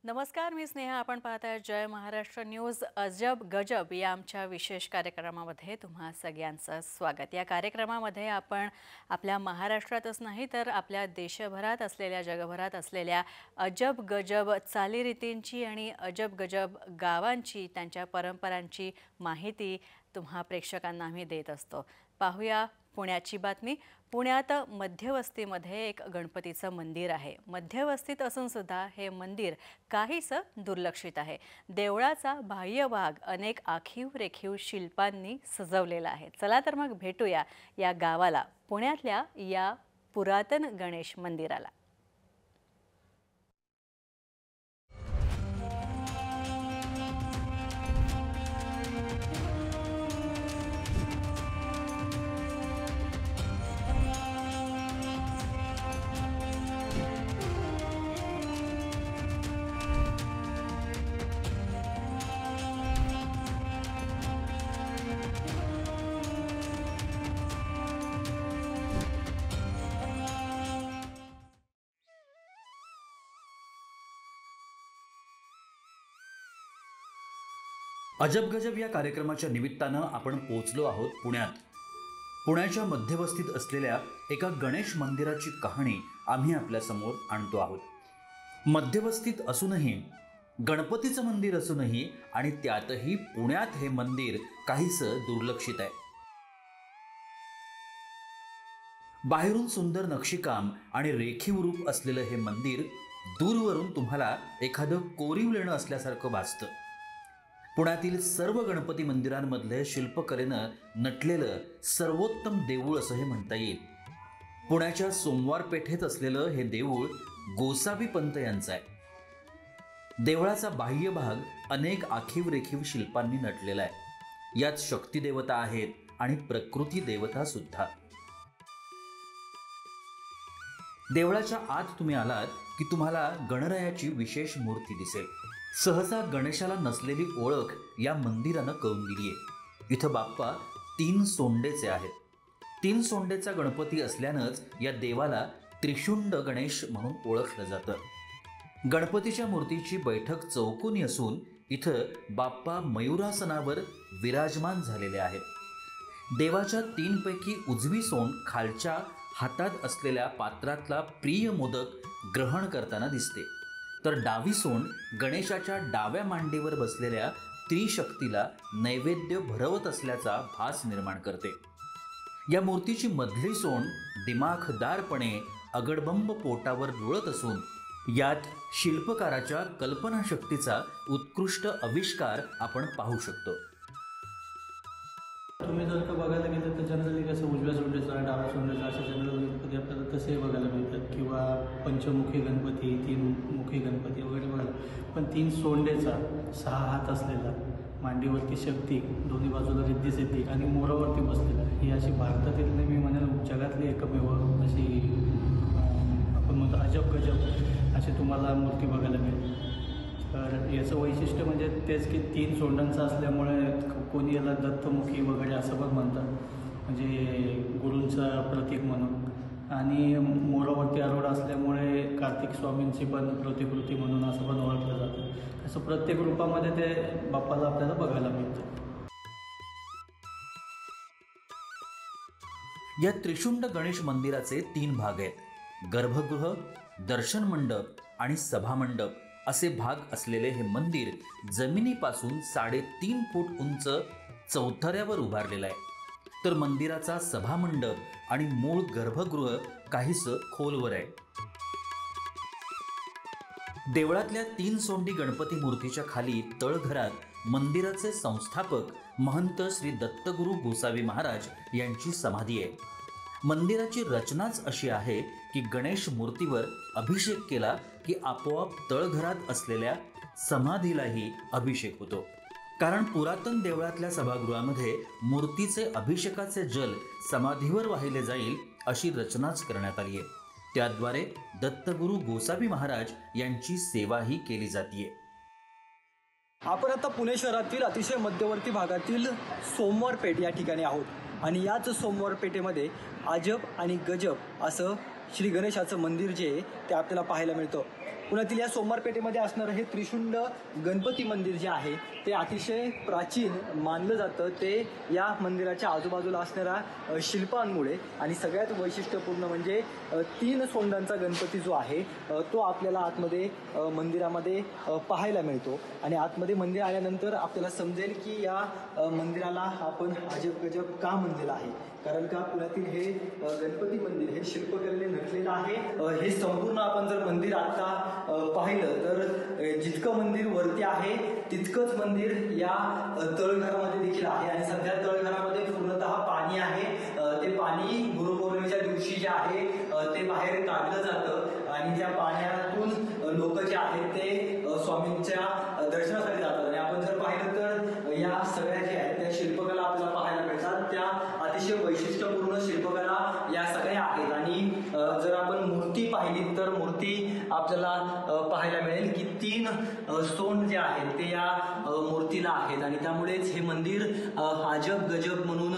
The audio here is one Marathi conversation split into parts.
नमस्कार, मी स्नेहा. आपण पाहताय जय महाराष्ट्र न्यूज. अजब गजब या आमच्या विशेष कार्यक्रमामध्ये तुम्हा सगळ्यांचं स्वागत. या कार्यक्रमामध्ये आपण आपल्या महाराष्ट्रातच नाही तर आपल्या देशभरात असलेल्या, जगभरात असलेल्या अजब गजब चालीरीतींची आणि अजब गजब गावांची, त्यांच्या परंपरांची माहिती तुम्हा प्रेक्षकांना आम्ही देत असतो. पाहूया पुण्याची बातमी. पुण्यात मध्यवस्तीमध्ये एक गणपतीचं मंदिर आहे. मध्यवस्तीत असून सुद्धा हे मंदिर काहीसं दुर्लक्षित आहे. देवळाचा बाह्य भाग अनेक आखीव रेखीव शिल्पांनी सजवलेला आहे. चला तर मग भेटूया या गावाला, पुण्यातल्या या पुरातन गणेश मंदिराला. अजब गजब या कार्यक्रमाच्या निमित्तानं आपण पोहोचलो आहोत पुण्यात. पुण्याच्या मध्यवस्तीत असलेल्या एका गणेश मंदिराची कहाणी आम्ही आपल्यासमोर आणतो आहोत. मध्यवस्तीत असूनही, गणपतीचं मंदिर असूनही आणि त्यातही पुण्यात हे मंदिर काहीसं दुर्लक्षित आहे. बाहेरून सुंदर नक्षीकाम आणि रेखीव रूप असलेलं हे मंदिर दूरवरून तुम्हाला एखादं कोरीव लेणं असल्यासारखं भासतं. पुण्यातील सर्व गणपती मंदिरांमधले शिल्पकलेनं नटलेलं सर्वोत्तम देऊळ असं हे म्हणता येईल. पुण्याच्या सोमवार पेठेत असलेलं हे देऊळ गोसावी पंत यांचं आहे. देवळाचा बाह्य भाग अनेक आखीव रेखीव शिल्पांनी नटलेला आहे. यात शक्ती देवता आहेत आणि प्रकृती देवता सुद्धा. देवळाच्या आत तुम्ही आलात की तुम्हाला गणरायाची विशेष मूर्ती दिसेल. सहसा गणेशाला नसलेली ओळख या मंदिरानं करून दिली आहे. इथं बाप्पा 3 सोंडेचे आहेत. 3 सोंडेचा गणपती असल्यानंच या देवाला त्रिशुंड गणेश म्हणून ओळखलं जातं. गणपतीच्या मूर्तीची बैठक चौकोनी असून इथं बाप्पा मयुरासनावर विराजमान झालेले आहेत. देवाच्या 3 पैकी उजवी सोंड खालच्या हातात असलेल्या पात्रातला प्रिय मोदक ग्रहण करताना दिसते, तर डावी सोंड गणेशाच्या डाव्या मांडीवर बसलेल्या त्रिशक्तीला नैवेद्य भरवत असल्याचा भास निर्माण करते. या मूर्तीची मधली सोंड दिमाखदारपणे अगडबंब पोटावर रुळत असून यात शिल्पकाराच्या कल्पनाशक्तीचा उत्कृष्ट आविष्कार आपण पाहू शकतो. तुम्ही जर का बघायला गेलं तर जनरली कसं उजव्या सोंडेचा, डाव्या सोंडेचा असे जनरल गणपती आपल्याला तसे बघायला मिळतात, किंवा पंचमुखी गणपती, 3 मुखी गणपती वगैरे बघायला. पण 3 सोंडेचा, 6 हात असलेला, मांडीवरती शक्ती, दोन्ही बाजूला रिद्धी सिद्धी आणि मोरावरती बसलेला, ही अशी भारतातील मी म्हणेल जगातली एकमेव अशी आपण म्हणतो अजब गजब अशी तुम्हाला मूर्ती बघायला मिळेल. तर याचं वैशिष्ट्य म्हणजे तेच की 3 सोंडांचं असल्यामुळे कोणी याला दत्तमुखी वगैरे असं पण म्हणतात, म्हणजे गुरूंचं प्रतीक म्हणून. आणि मोरावरती आरूढ असल्यामुळे कार्तिक स्वामींची पण प्रतिकृती म्हणून असं पण ओळखलं जातं. असं प्रत्येक रूपामध्ये ते बाप्पाला आपल्याला बघायला मिळतं. या त्रिशुंड गणेश मंदिराचे 3 भाग आहेत. गर्भगृह, दर्शन मंडप आणि सभामंडप असे भाग असलेले हे मंदिर जमिनीपासून 3.5 फूट उंच चौथऱ्यावर उभारलेलं आहे. तर मंदिराचा सभामंडप आणि मूळ गर्भगृह काहीसं खोलवर आहे. देवळातल्या 3 सोंडी गणपती मूर्तीच्या खाली तळघरात मंदिराचे संस्थापक महंत श्री दत्तगुरू गोसावी महाराज यांची समाधी आहे. मंदिराची रचनाच अशी आहे की गणेश मूर्तीवर अभिषेक केला की आपोआप तळघरात असलेल्या समाधीलाही अभिषेक होतो. कारण पुरातन देवळातल्या सभागृहामध्ये मूर्तीचे अभिषेकाचे जल समाधीवर वाहिले जाईल अशी रचनाच करण्यात आली आहे. त्याद्वारे दत्तगुरू गोसावी महाराज यांची सेवाही केली जाते. आपण आता पुणे शहरातील अतिशय मध्यवर्ती भागातील सोमवार पेठ या ठिकाणी आहोत आणि याच सोमवार पेठेमध्ये अजब आणि गजब असं श्री गणेशाचं मंदिर जे आहे ते आपल्याला पाहायला मिळतं. पुण्यातील या सोमवार पेठेमध्ये असणारं हे त्रिशुंड गणपती मंदिर जे आहे ते अतिशय प्राचीन मानलं जातं. ते या मंदिराच्या आजूबाजूला असणाऱ्या शिल्पांमुळे आणि सगळ्यात वैशिष्ट्यपूर्ण म्हणजे 3 सोंडांचा गणपती जो आहे तो आपल्याला आतमध्ये मंदिरामध्ये पाहायला मिळतो. आणि आतमध्ये मंदिर आल्यानंतर आपल्याला समजेल की या मंदिराला आपण अजब गजब का म्हणलेलं आहे. कारण का पुण्यातील हे गणपती मंदिर हे शिल्पकलेने नटलेलं आहे. हे संपूर्ण आपण जर मंदिर आता पाहिलं तर जितकं मंदिर वरती आहे तितकंच मंदिर या तळघरामध्ये देखील आहे. आणि सध्या तळघरामध्ये पूर्णतः पाणी आहे. ते पाणी गुरुपौर्णिमेच्या दिवशी जे आहे ते बाहेर काढलं जातं आणि त्या पाण्यातून लोक जे आहेत ते स्वामींच्या दर्शनासाठी जातात. आणि आपण जर पाहिलं तर या सगळ्या ज्या आहेत त्या शिल्पकला आपल्याला पाहायला मिळतात. त्या अतिशय वैशिष्ट्यपूर्ण शिल्पकला या सगळ्या आहेत. आणि जर आपण मूर्ती पाहिली तर मूर्ती आपल्याला पाहायला मिळेल की 3 सोंड जे आहेत ते या मूर्तीला आहेत. आणि त्यामुळेच हे मंदिर अजब गजब म्हणून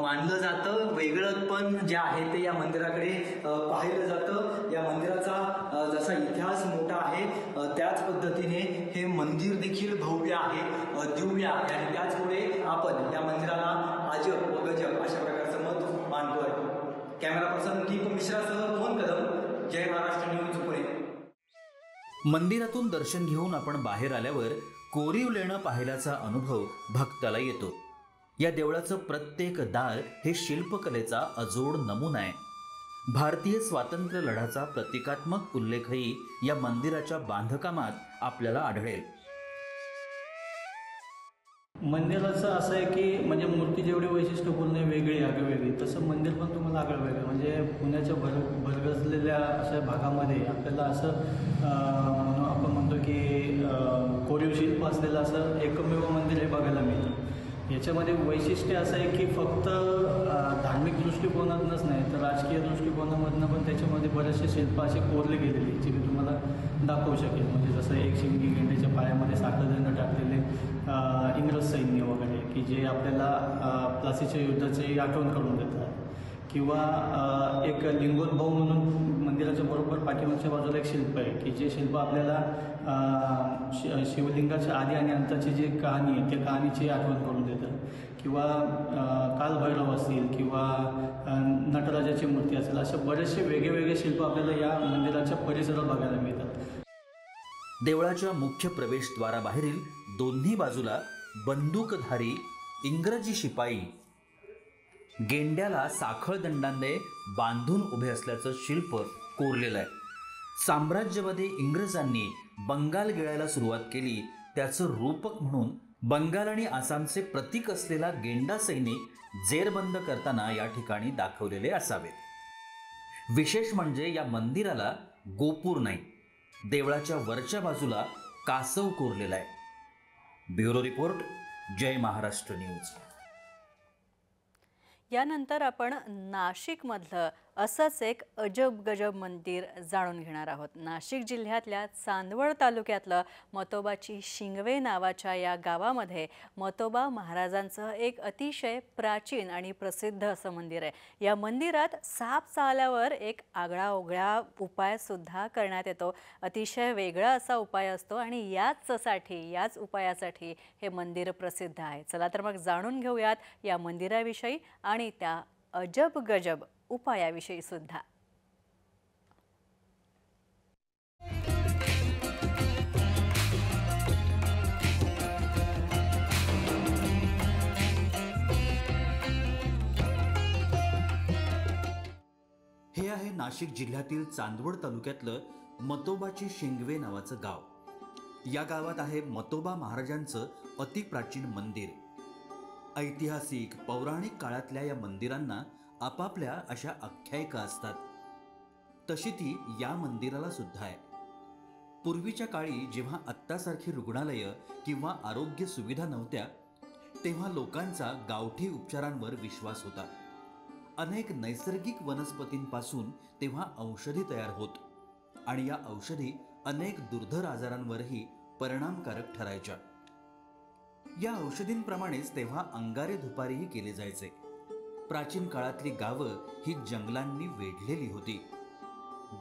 मानलं जातं. वेगळं पण जे आहे ते या मंदिराकडे पाहिलं जातं. या मंदिराचा जसा इतिहास मोठा आहे त्याच पद्धतीने हे मंदिर देखील भव्य आहे, दिव्य आहे. आणि त्याचमुळे आपण या मंदिराला अजब व गजब अशा प्रकारचं मत मानतोय. कॅमेरा पर्सन दीप मिश्रासह मोहन कदम, जय महाराष्ट्र न्यूज पुणे. मंदिरातून दर्शन घेऊन आपण बाहेर आल्यावर कोरीव लेणं पाहिल्याचा अनुभव भक्ताला येतो. या देवळाचं प्रत्येक दार हे शिल्पकलेचा अजोड नमुना आहे. भारतीय स्वातंत्र्य लढ्याचा प्रतिकात्मक उल्लेखही या मंदिराच्या बांधकामात आपल्याला आढळेल. मंदिराचं असं आहे की म्हणजे मूर्ती जेवढी वैशिष्ट्यपूर्ण आहे वेगळी आगळेवेगळी तसं मंदिर पण तुम्हाला आगळेवेगळं म्हणजे पुण्याच्या भरगचलेल्या अशा भागामध्ये आपल्याला असं आपण म्हणतो की कोरीव शिल्प असलेलं असं एकमेव मंदिर हे बघायला मिळतं. याच्यामध्ये वैशिष्ट्य असं आहे की फक्त धार्मिक दृष्टिकोनातूनच नाही तर राजकीय दृष्टिकोनामधनं पण त्याच्यामध्ये बरेचसे शिल्प असे कोरले गेलेले जे मी तुम्हाला दाखवू शकेल. म्हणजे जसं एक शिंगी गेंड्याच्या पायामध्ये साखळदंड टाकलेले इंग्रज सैन्य वगैरे की जे आपल्याला प्लासीच्या युद्धाची आठवण करून देतात. किंवा एक लिंगोद्भव म्हणून मंदिराच्या बरोबर पाठीमागच्या बाजूला एक शिल्प आहे की जे शिल्प आपल्याला शिवलिंगाच्या आधी आणि अंताची जी कहाणी आहे त्या कहाणीची आठवण करून देतं. किंवा कालभैरव असतील किंवा नटराजाची मूर्ती असेल असे बरेचसे वेगळे शिल्प आपल्याला या मंदिराच्या परिसरात बघायला मिळतात. देवळाच्या मुख्य प्रवेशद्वाराबाहेरील दोन्ही बाजूला बंदूकधारी इंग्रजी शिपाई गेंड्याला साखळदंडाने बांधून उभे असल्याचं शिल्प कोरलेलं आहे. साम्राज्यवादी इंग्रजांनी बंगाल गिळायला सुरुवात केली त्याचं रूपक म्हणून बंगाल आणि आसामचे प्रतीक असलेला गेंडा सैनिक जेरबंद करताना या ठिकाणी दाखवलेले असावे. विशेष म्हणजे या मंदिराला गोपूर नाही, देवळाच्या वरच्या बाजूला कासव कोरलेला आहे. ब्युरो रिपोर्ट, जय महाराष्ट्र न्यूज. यानंतर आपण नाशिकमधलं असंच एक अजब गजब मंदिर जाणून घेणार आहोत. नाशिक जिल्ह्यातल्या चांदवड तालुक्यातलं मतोबाची शिंगवे नावाच्या या गावामध्ये मतोबा महाराजांचं एक अतिशय प्राचीन आणि प्रसिद्ध असं मंदिर आहे. या मंदिरात साप चावल्यावर एक आगळाओगळा उपायसुद्धा करण्यात येतो. अतिशय वेगळा असा उपाय असतो आणि याच उपायासाठी हे मंदिर प्रसिद्ध आहे. चला तर मग जाणून घेऊयात या मंदिराविषयी आणि त्या अजब गजब उपायाविषयी सुद्धा. हे आहे नाशिक जिल्ह्यातील चांदवड तालुक्यातलं मतोबाची शिंगवे नावाचं गाव. या गावात आहे मतोबा महाराजांचं अतिप्राचीन मंदिर. ऐतिहासिक पौराणिक काळातल्या या मंदिरांना आपापल्या अशा आख्यायिका असतात. तशी ती या मंदिराला सुद्धा आहे. पूर्वीच्या काळी जेव्हा आत्तासारखी रुग्णालयं किंवा आरोग्य सुविधा नव्हत्या तेव्हा लोकांचा गावठी उपचारांवर विश्वास होता. अनेक नैसर्गिक वनस्पतींपासून तेव्हा औषधी तयार होत आणि या औषधी अनेक दुर्धर आजारांवरही परिणामकारक ठरायच्या. या औषधींप्रमाणेच तेव्हा अंगारे धुपारीही केले जायचे. प्राचीन काळातली गावं ही जंगलांनी वेढलेली होती.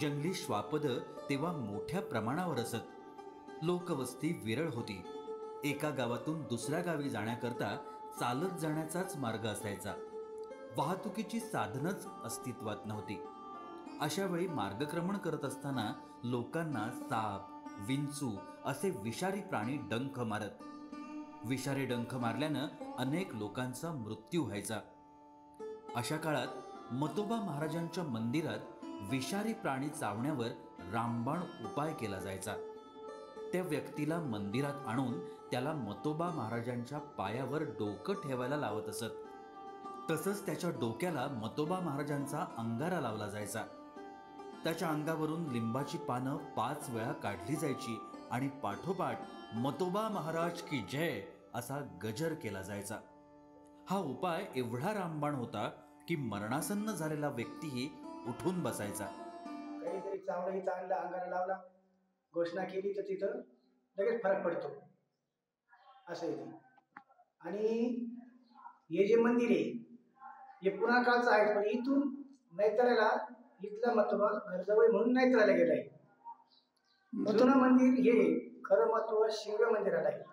जंगली श्वापद तेव्हा मोठ्या प्रमाणावर असत. लोकवस्ती विरळ होती. एका गावातून दुसऱ्या गावी जाण्याकरता चालत जाण्याचाच मार्ग असायचा. वाहतुकीची साधनच अस्तित्वात नव्हती. अशा वेळी मार्गक्रमण करत असताना लोकांना साप, विंचू असे विषारी प्राणी डंख मारत. विषारी डंख मारल्यानं अनेक लोकांचा मृत्यू व्हायचा. अशा काळात मतोबा महाराजांच्या मंदिरात विषारी प्राणी चावण्यावर रामबाण उपाय केला जायचा. त्या व्यक्तीला मंदिरात आणून त्याला मतोबा महाराजांच्या पायावर डोकं ठेवायला लावत असत. तसंच त्याच्या डोक्याला मतोबा महाराजांचा अंगारा लावला जायचा. त्याच्या अंगावरून लिंबाची पानं 5 वेळा काढली जायची आणि पाठोपाठ मतोबा महाराज की जय असा गजर केला जायचा. हा उपाय एवढा रामबाण होता की मरणासन्न झालेला व्यक्तीही उठून बसायचा. काहीतरी चांगलं चांगला अंगाला लावला, घोषणा केली तर तिथं लगेच फरक पडतो असं आहे. आणि हे जे मंदिर आहे हे पुन्हा काळचं आहे, पण इथून नैतळ्याला इथला मतोबा गरजावई म्हणून नैतळ्याला गेलाय. जुनं मंदिर हे खरं महत्व शिंग मंदिराला आहे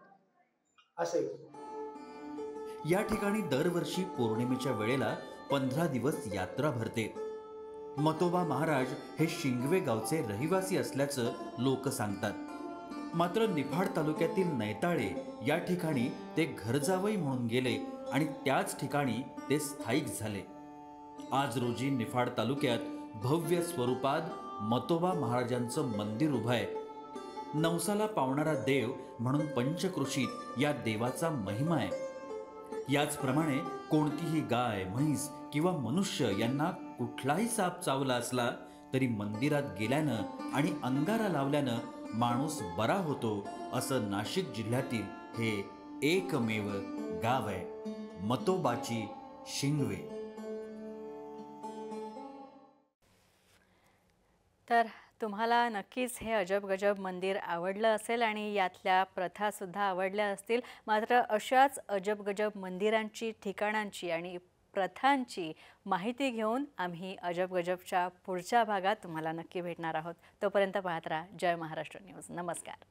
असं आहे. या ठिकाणी दरवर्षी पौर्णिमेच्या वेळेला 15 दिवस यात्रा भरते. मतोबा महाराज हे शिंगवे गावचे रहिवासी असल्याचं लोक सांगतात. मात्र निफाड तालुक्यातील नैताळे या ठिकाणी ते घरजावई म्हणून गेले आणि त्याच ठिकाणी ते स्थायिक झाले. आज रोजी निफाड तालुक्यात भव्य स्वरूपात मतोबा महाराजांचं मंदिर उभं आहे. नवसाला पावणारा देव म्हणून पंचक्रोशीत या देवाचा महिमा आहे. याचप्रमाणे कोणतीही गाय, म्हैस किंवा मनुष्य यांना कुठलाही साप चावला असला तरी मंदिरात गेल्यानं आणि अंगारा लावल्यानं माणूस बरा होतो असं नाशिक जिल्ह्यातील हे एकमेव गाव आहे, मतोबाची शिंगवे. तर तुम्हाला नक्कीच हे अजब गजब मंदिर आवडलं असेल आणि यातल्या प्रथासुद्धा आवडल्या असतील. मात्र अशाच अजब गजब मंदिरांची, ठिकाणांची आणि प्रथांची माहिती घेऊन आम्ही अजब गजबच्या पुढच्या भागात तुम्हाला नक्की भेटणार आहोत. तोपर्यंत पाहत राहा जय महाराष्ट्र न्यूज. नमस्कार.